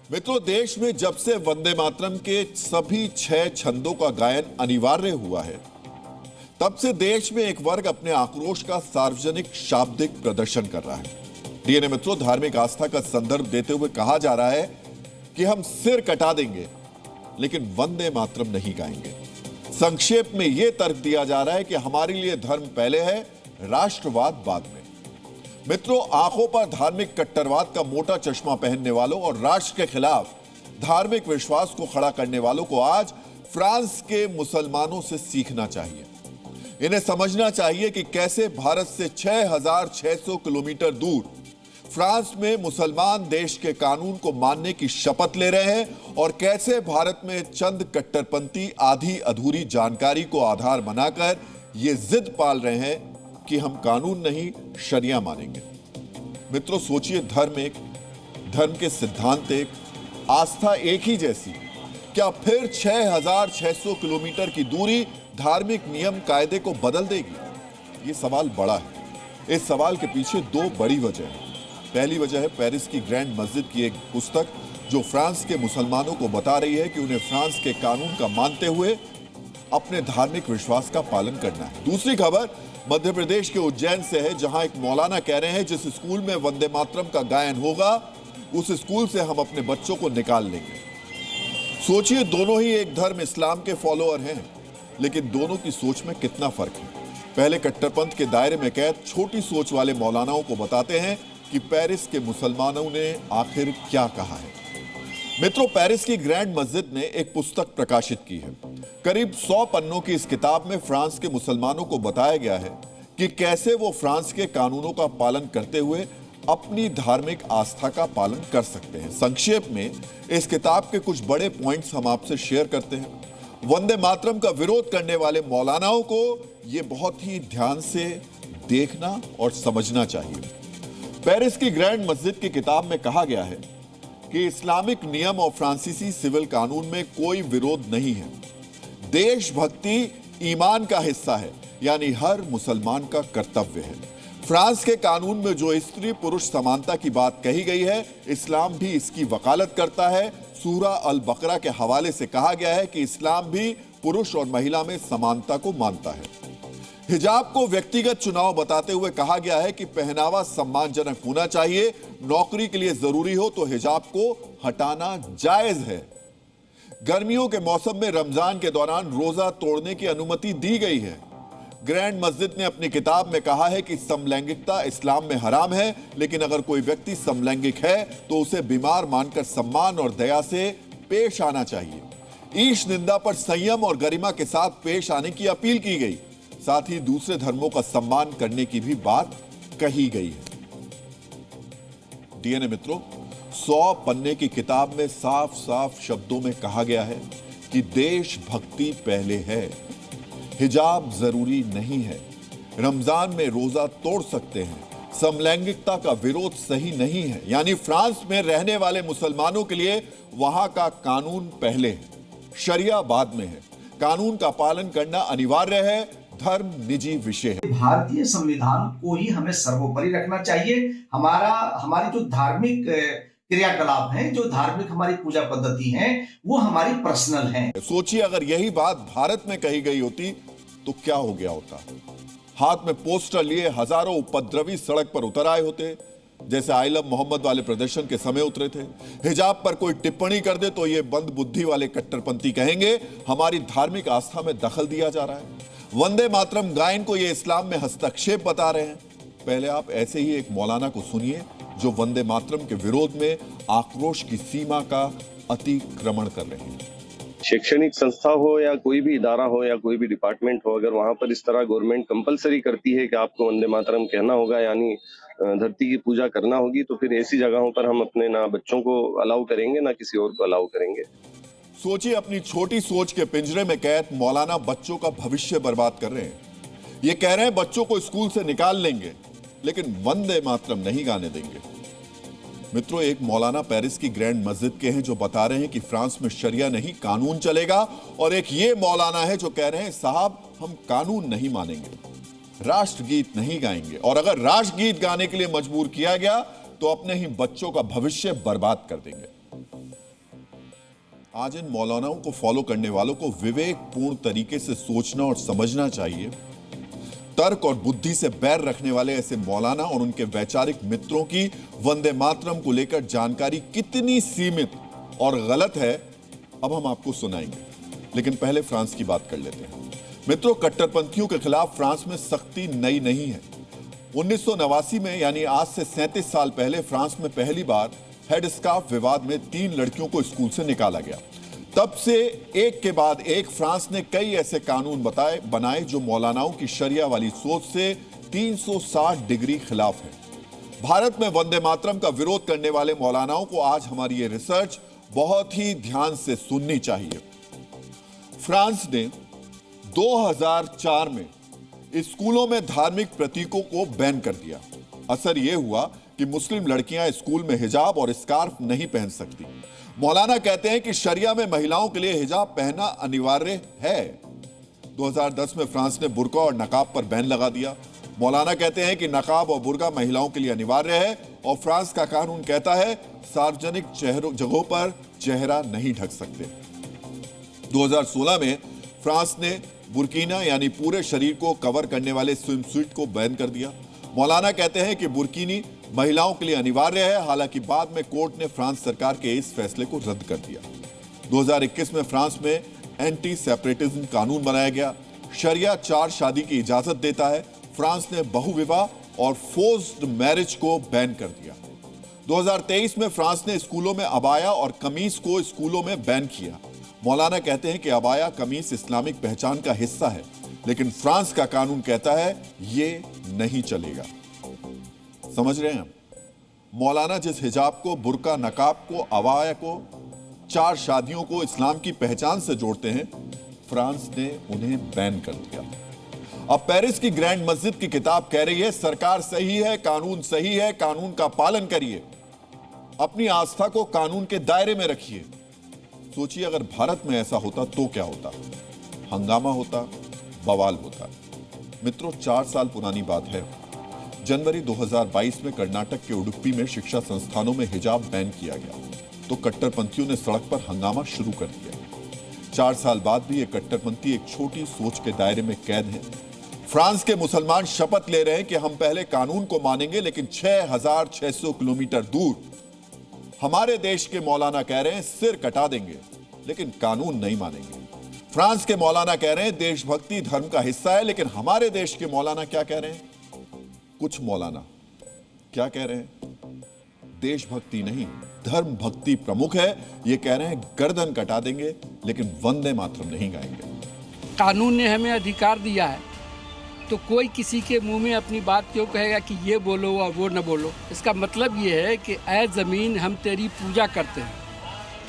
मित्रों, देश में जब से वंदे मातरम के सभी 6 छंदों का गायन अनिवार्य हुआ है, तब से देश में एक वर्ग अपने आक्रोश का सार्वजनिक शाब्दिक प्रदर्शन कर रहा है। डीएनए मित्रों, धार्मिक आस्था का संदर्भ देते हुए कहा जा रहा है कि हम सिर कटा देंगे लेकिन वंदे मातरम नहीं गाएंगे। संक्षेप में यह तर्क दिया जा रहा है कि हमारे लिए धर्म पहले है, राष्ट्रवाद बाद में। मित्रों, आंखों पर धार्मिक कट्टरवाद का मोटा चश्मा पहनने वालों और राष्ट्र के खिलाफ धार्मिक विश्वास को खड़ा करने वालों को आज फ्रांस के मुसलमानों से सीखना चाहिए। इन्हें समझना चाहिए कि कैसे भारत से 6,600 किलोमीटर दूर फ्रांस में मुसलमान देश के कानून को मानने की शपथ ले रहे हैं और कैसे भारत में चंद कट्टरपंथी आधी अधूरी जानकारी को आधार बनाकर ये जिद पाल रहे हैं कि हम कानून नहीं, शरिया मानेंगे। मित्रों, सोचिए, धर्म के सिद्धांत एक, आस्था एक ही जैसी, क्या फिर 6,600 किलोमीटर की दूरी धार्मिक नियम कायदे को बदल देगी? ये सवाल बड़ा है। इस सवाल के पीछे 2 बड़ी वजह है। पहली वजह है पेरिस की ग्रैंड मस्जिद की एक पुस्तक जो फ्रांस के मुसलमानों को बता रही है कि उन्हें फ्रांस के कानून का मानते हुए अपने धार्मिक विश्वास का पालन करना है। दूसरी खबर मध्य प्रदेश के उज्जैन से है, जहां एक मौलाना कह रहे हैं जिस स्कूल में वंदे मातरम का गायन होगा उस स्कूल से हम अपने बच्चों को निकाल लेंगे। सोचिए, दोनों ही एक धर्म इस्लाम के फॉलोअर हैं, लेकिन दोनों की सोच में कितना फर्क है। पहले कट्टरपंथ के दायरे में कैद छोटी सोच वाले मौलानाओं को बताते हैं कि पेरिस के मुसलमानों ने आखिर क्या कहा है। मित्रों, पेरिस की ग्रैंड मस्जिद ने एक पुस्तक प्रकाशित की है। करीब 100 पन्नों की इस किताब में फ्रांस के मुसलमानों को बताया गया है कि कैसे वो फ्रांस के कानूनों का पालन करते हुए अपनी धार्मिक आस्था का पालन कर सकते हैं। संक्षेप में इस किताब के कुछ बड़े पॉइंट्स हम आपसे शेयर करते हैं। वंदे मातरम का विरोध करने वाले मौलानाओं को यह बहुत ही ध्यान से देखना और समझना चाहिए। पेरिस की ग्रैंड मस्जिद की किताब में कहा गया है कि इस्लामिक नियम और फ्रांसीसी सिविल कानून में कोई विरोध नहीं है। देशभक्ति ईमान का हिस्सा है, यानी हर मुसलमान का कर्तव्य है। फ्रांस के कानून में जो स्त्री पुरुष समानता की बात कही गई है, इस्लाम भी इसकी वकालत करता है। सूरा अल बकरा के हवाले से कहा गया है कि इस्लाम भी पुरुष और महिला में समानता को मानता है। हिजाब को व्यक्तिगत चुनाव बताते हुए कहा गया है कि पहनावा सम्मानजनक होना चाहिए। नौकरी के लिए जरूरी हो तो हिजाब को हटाना जायज है। गर्मियों के मौसम में रमजान के दौरान रोजा तोड़ने की अनुमति दी गई है। ग्रैंड मस्जिद ने अपनी किताब में कहा है कि समलैंगिकता इस्लाम में हराम है, लेकिन अगर कोई व्यक्ति समलैंगिक है तो उसे बीमार मानकर सम्मान और दया से पेश आना चाहिए। ईश निंदा पर संयम और गरिमा के साथ पेश आने की अपील की गई। साथ ही दूसरे धर्मों का सम्मान करने की भी बात कही गई है। डीएनए मित्रों, 100 पन्ने की किताब में साफ साफ शब्दों में कहा गया है कि देशभक्ति पहले है, हिजाब जरूरी नहीं है, रमजान में रोजा तोड़ सकते हैं, समलैंगिकता का विरोध सही नहीं है। यानी फ्रांस में रहने वाले मुसलमानों के लिए वहां का कानून पहले है, शरिया बाद में है। कानून का पालन करना अनिवार्य है, धर्म निजी विषय है। भारतीय संविधान को ही हमें सर्वोपरि रखना चाहिए। हमारी जो धार्मिक क्रियाकलाप हैं, जो धार्मिक हमारी पूजा पद्धति हैं, वो हमारी पर्सनल हैं। सोचिए, अगर यही बात भारत में कही गई होती तो क्या हो गया होता। हाथ में पोस्टर लिए हजारों उपद्रवी सड़क पर उतर आए होते, जैसे आई लव मोहम्मद वाले प्रदर्शन के समय उतरे थे। हिजाब पर कोई टिप्पणी कर दे तो ये बंद बुद्धि वाले कट्टरपंथी कहेंगे हमारी धार्मिक आस्था में दखल दिया जा रहा है। वंदे मातरम गायन को ये इस्लाम में हस्तक्षेप बता रहे हैं। पहले आप ऐसे ही एक मौलाना को सुनिए जो वंदे मातरम के विरोध में आक्रोश की सीमा का अतिक्रमण कर रहे हैं। शैक्षणिक संस्था हो या कोई भी इदारा हो या कोई भी डिपार्टमेंट हो, अगर वहां पर इस तरह गवर्नमेंट कंपलसरी करती है कि आपको वंदे मातरम कहना होगा, यानी धरती की पूजा करना होगी, तो फिर ऐसी जगहों पर हम अपने ना बच्चों को अलाउ करेंगे ना किसी और को अलाउ करेंगे। सोचिए, अपनी छोटी सोच के पिंजरे में कैद मौलाना बच्चों का भविष्य बर्बाद कर रहे हैं। ये कह रहे हैं बच्चों को स्कूल से निकाल लेंगे, लेकिन वंदे मातरम नहीं गाने देंगे। मित्रों, एक मौलाना पेरिस की ग्रैंड मस्जिद के हैं जो बता रहे हैं कि फ्रांस में शरिया नहीं, कानून चलेगा, और एक ये मौलाना है जो कह रहे हैं साहब हम कानून नहीं मानेंगे, राष्ट्रगीत नहीं गाएंगे, और अगर राष्ट्रगीत गाने के लिए मजबूर किया गया तो अपने ही बच्चों का भविष्य बर्बाद कर देंगे। आज इन मौलानाओं को फॉलो करने वालों को विवेकपूर्ण तरीके से सोचना और समझना चाहिए। तर्क और बुद्धि से बैर रखने वाले ऐसे मौलाना और उनके वैचारिक मित्रों की वंदे मातरम को लेकर जानकारी कितनी सीमित और गलत है, अब हम आपको सुनाएंगे। लेकिन पहले फ्रांस की बात कर लेते हैं। मित्रों, कट्टरपंथियों के खिलाफ फ्रांस में सख्ती नई नहीं है। 1989 में, यानी आज से 37 साल पहले, फ्रांस में पहली बार हेडस्कार्फ विवाद में 3 लड़कियों को स्कूल से निकाला गया। तब से एक के बाद एक फ्रांस ने कई ऐसे कानून बनाए जो मौलानाओं की शरिया वाली सोच से 360 डिग्री खिलाफ है। भारत में वंदे मातरम का विरोध करने वाले मौलानाओं को आज हमारी ये रिसर्च बहुत ही ध्यान से सुननी चाहिए। फ्रांस ने 2004 में स्कूलों में धार्मिक प्रतीकों को बैन कर दिया। असर यह हुआ कि मुस्लिम लड़कियां स्कूल में हिजाब और स्कार्फ नहीं पहन सकती। मौलाना कहते हैं कि शरिया में महिलाओं के लिए हिजाब पहनना अनिवार्य है। 2010 में फ्रांस ने बुर्का और नकाब पर बैन लगा दिया। मौलाना कहते हैं कि नकाब और बुर्का महिलाओं के लिए अनिवार्य है और फ्रांस का कानून कहता है सार्वजनिक जगहों पर चेहरा नहीं ढक सकते। 2016 में फ्रांस ने बुर्किना यानी पूरे शरीर को कवर करने वाले स्विमसूट को बैन कर दिया। मौलाना कहते हैं कि बुर्किनी महिलाओं के लिए अनिवार्य है, हालांकि बाद में कोर्ट ने फ्रांस सरकार के इस फैसले को रद्द कर दिया। 2021 में फ्रांस में एंटी सेपरेटिज्म कानून बनाया गया। शरिया 4 शादी की इजाजत देता है। फ्रांस ने बहुविवाह और फोर्स्ड मैरिज को बैन कर दिया। 2023 में फ्रांस ने स्कूलों में अबाया और कमीज को स्कूलों में बैन किया। मौलाना कहते हैं कि अबाया कमीज इस्लामिक पहचान का हिस्सा है, लेकिन फ्रांस का कानून कहता है ये नहीं चलेगा। समझ रहे हैं? मौलाना जिस हिजाब को, बुर्का, नकाब को, अबाया को, 4 शादियों को इस्लाम की पहचान से जोड़ते हैं, फ्रांस ने उन्हें बैन कर दिया। अब पेरिस की ग्रैंड मस्जिद की किताब कह रही है सरकार सही है, कानून सही है, कानून का पालन करिए, अपनी आस्था को कानून के दायरे में रखिए। सोचिए अगर भारत में ऐसा होता तो क्या होता? हंगामा होता, बवाल होता। मित्रों, 4 साल पुरानी बात है। जनवरी 2022 में कर्नाटक के उडुपी में शिक्षा संस्थानों में हिजाब बैन किया गया तो कट्टरपंथियों ने सड़क पर हंगामा शुरू कर दिया। 4 साल बाद भी ये कट्टरपंथी एक छोटी सोच के दायरे में कैद हैं। फ्रांस के मुसलमान शपथ ले रहे हैं कि हम पहले कानून को मानेंगे, लेकिन 6600 किलोमीटर दूर हमारे देश के मौलाना कह रहे हैं सिर कटा देंगे, लेकिन कानून नहीं मानेंगे। फ्रांस के मौलाना कह रहे हैं देशभक्ति धर्म का हिस्सा है, लेकिन हमारे देश के मौलाना क्या कह रहे हैं? कुछ मौलाना क्या कह रहे हैं? देशभक्ति नहीं, धर्म भक्ति प्रमुख है, ये कह रहे हैं गर्दन कटा देंगे, लेकिन वंदे मातरम नहीं गाएंगे। कानून ने हमें अधिकार दिया है, तो कोई किसी के मुंह में अपनी बात क्यों कहेगा कि ये बोलो और वो न बोलो? इसका मतलब ये है कि ऐ ज़मीन हम तेरी पूजा करते हैं।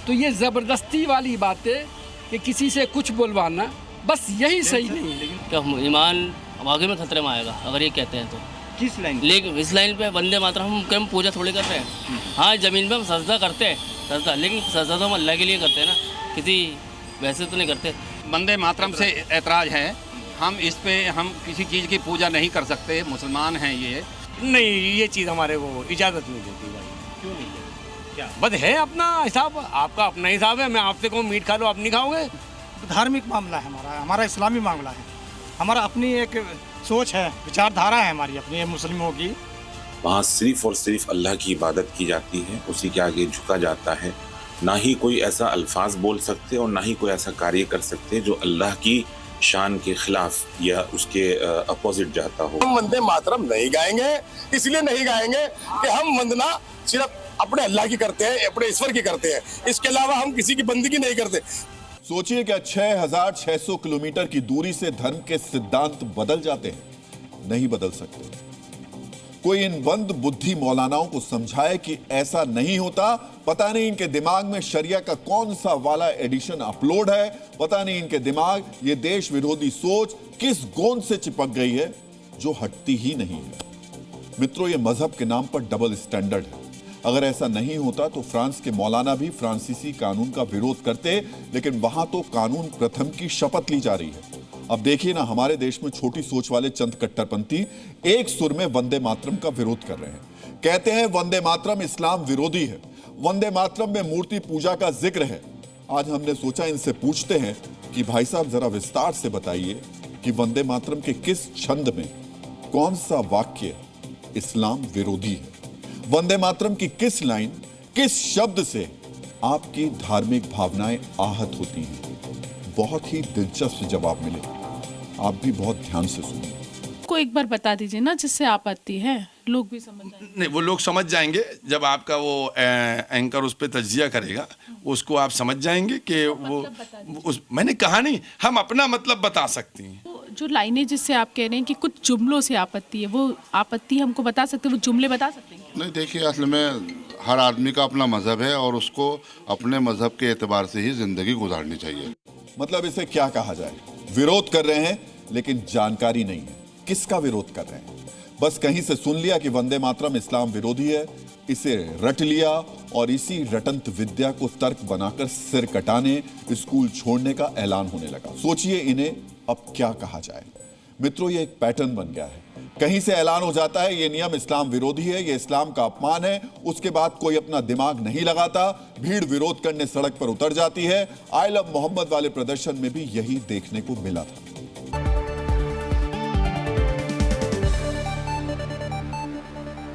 तो ये ज़बरदस्ती वाली बातें कि किसी से कुछ बोलवाना, बस यही सही नहीं है। क्या ईमान आगे में खतरे में आएगा अगर ये कहते हैं तो? किस लाइन? लेकिन इस लाइन पे वंदे मातरम हम पूजा थोड़ी कर रहे हैं। हाँ, ज़मीन पे हम सजदा करते हैं, सजदा, लेकिन सजदा तो हम अल्लाह के लिए करते हैं ना, किसी वैसे तो नहीं करते। वंदे मातरम से ऐतराज है, हम इस पे हम किसी चीज़ की पूजा नहीं कर सकते, मुसलमान हैं ये। नहीं, ये चीज़ हमारे को इजाज़त नहीं देती भाई। क्यों नहीं है? क्या बस है अपना हिसाब, आपका अपना हिसाब है। मैं आपसे कहूँ मीट खा लो, आप नहीं खाओगे। धार्मिक मामला है हमारा इस्लामी मामला है। हमारा अपनी एक सोच है, विचारधारा है हमारी अपनी मुस्लिमों की। वहाँ सिर्फ और सिर्फ अल्लाह की इबादत की जाती है, उसी के आगे झुका जाता है। ना ही कोई ऐसा अल्फाज बोल सकते और ना ही कोई ऐसा कार्य कर सकते जो अल्लाह की शान के खिलाफ या उसके अपोजिट जाता हो। हम वंदे मातरम नहीं गाएंगे, इसलिए नहीं गाएंगे कि हम वंदना सिर्फ अपने अल्लाह की करते हैं, अपने ईश्वर की करते हैं, इसके अलावा हम किसी की बंदगी नहीं करते। सोचिए क्या 6600 किलोमीटर की दूरी से धर्म के सिद्धांत बदल जाते हैं? नहीं बदल सकते। कोई इन बंद बुद्धि मौलानाओं को समझाए कि ऐसा नहीं होता। पता नहीं इनके दिमाग में शरिया का कौन सा वाला एडिशन अपलोड है, पता नहीं इनके दिमाग ये देश विरोधी सोच किस गोंद से चिपक गई है जो हटती ही नहीं है। मित्रों, ये मजहब के नाम पर डबल स्टैंडर्ड है। अगर ऐसा नहीं होता तो फ्रांस के मौलाना भी फ्रांसीसी कानून का विरोध करते, लेकिन वहां तो कानून प्रथम की शपथ ली जा रही है। अब देखिए ना, हमारे देश में छोटी सोच वाले चंद कट्टरपंथी एक सुर में वंदे मातरम का विरोध कर रहे हैं। कहते हैं वंदे मातरम इस्लाम विरोधी है, वंदे मातरम में मूर्ति पूजा का जिक्र है। आज हमने सोचा इनसे पूछते हैं कि भाई साहब जरा विस्तार से बताइए कि वंदे मातरम के किस छंद में कौन सा वाक्य इस्लाम विरोधी है, वंदे मातरम की किस लाइन, किस शब्द से आपकी धार्मिक भावनाएं आहत होती हैं। बहुत ही दिलचस्प जवाब मिले, आप भी बहुत ध्यान से सुनिए। को एक बार बता दीजिए ना, जिससे आपत्ति है, लोग भी समझ जाएंगे। नहीं, वो लोग समझ जाएंगे जब आपका वो एंकर उस पर तज्जिया करेगा, उसको आप समझ जाएंगे कि वो मैंने कहा नहीं, हम अपना मतलब बता सकती हैं। तो जो लाइनें जिससे आप कह रहे हैं कि कुछ जुमलों से आपत्ति है, वो आपत्ति हमको बता सकते हैं, वो जुमले बता सकते हैं? नहीं, देखिए असल में हर आदमी का अपना मजहब है और उसको अपने मजहब के एतबार से ही जिंदगी गुजारनी चाहिए। मतलब इसे क्या कहा जाए, विरोध कर रहे हैं लेकिन जानकारी नहीं है किसका विरोध कर रहे हैं। बस कहीं से सुन लिया कि वंदे मातरम इस्लाम विरोधी है, इसे रट लिया और इसी रटंत विद्या को तर्क बनाकर सिर कटाने, स्कूल छोड़ने का ऐलान होने लगा। सोचिए इन्हें अब क्या कहा जाए। मित्रों, ये एक पैटर्न बन गया है। कहीं से ऐलान हो जाता है ये नियम इस्लाम विरोधी है, ये इस्लाम का अपमान है, उसके बाद कोई अपना दिमाग नहीं लगाता, भीड़ विरोध करने सड़क पर उतर जाती है। आई लव मोहम्मद वाले प्रदर्शन में भी यही देखने को मिला था।